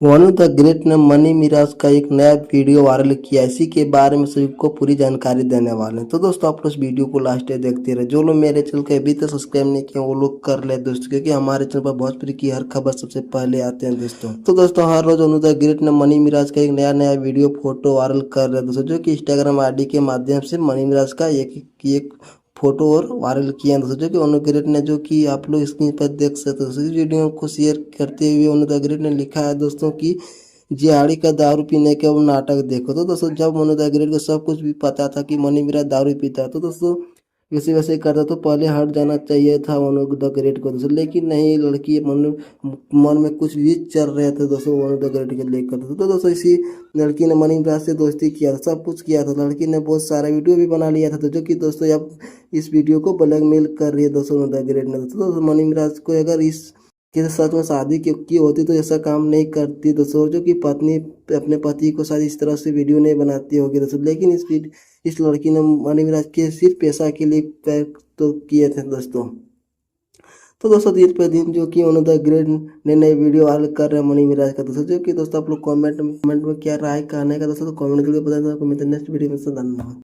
One the great ने money Miraj का एक नया वीडियो वायरल किया। इसी के बारे में सभी को पूरी जानकारी देने वाले हैं। तो दोस्तों आप लोग इस वीडियो को लास्ट तक देखते रहे। जो लोग मेरे चैनल को अभी तक सब्सक्राइब नहीं किए वो लोग कर ले दोस्तों, क्योंकि हमारे चैनल पर भोजपुरी की हर खबर सबसे पहले आते हैं दोस्तों। तो दोस्तों हर रोज वन द ग्रेट ने मनी मिराज का एक नया वीडियो फोटो वायरल कर रहे हैं दोस्तों, जो कि इंस्टाग्राम आईडी के माध्यम से मनी मिराज का एक फोटो और वायरल किया है दोस्तों, जो कि अनु ग्रेट ने, जो कि आप लोग स्क्रीन पर देख सकते हो। इस वीडियो को शेयर करते हुए अनु द ग्रेट ने लिखा है दोस्तों कि जिहाड़ी का दारू पीने के वो नाटक देखो। तो दोस्तों जब मनु द ग्रेट को सब कुछ भी पता था कि मनी मेरा दारू पीता है, तो दोस्तों इसी वैसे करता तो पहले हट जाना चाहिए था मनु द ग्रेट को दोस्तों, लेकिन नहीं, लड़की मन में कुछ भी चल रहे थे दोस्तों मनु द ग्रेट के लेकर। तो दोस्तों इसी लड़की ने मनी मिराज से दोस्ती किया था, सब कुछ किया था। लड़की ने बहुत सारा वीडियो भी बना लिया था, तो जो कि दोस्तों अब इस वीडियो को ब्लैकमेल कर रही है दोस्तों मनु द ग्रेट ने। दोस्तों मनी मिराज को अगर इस कि सच में शादी की होती तो ऐसा काम नहीं करती दोस्तों, जो कि पत्नी अपने पति को शायद इस तरह से वीडियो नहीं बनाती होगी दोस्तों, लेकिन इस लड़की ने मनी मिराज के सिर्फ पैसा के लिए पैर तो किए थे दोस्तों। तो दोस्तों दिन पे दिन जो कि वन ऑफ द ग्रेट नए वीडियो वायरल कर रहे हैं मनी मिराज का दोस्तों, जो कि दोस्तों आप लोग कमेंट में क्या राय कहने का दोस्तों, तो कमेंट जरूर बताएं। आपको मिलते हैं नेक्स्ट वीडियो में। धन्यवाद।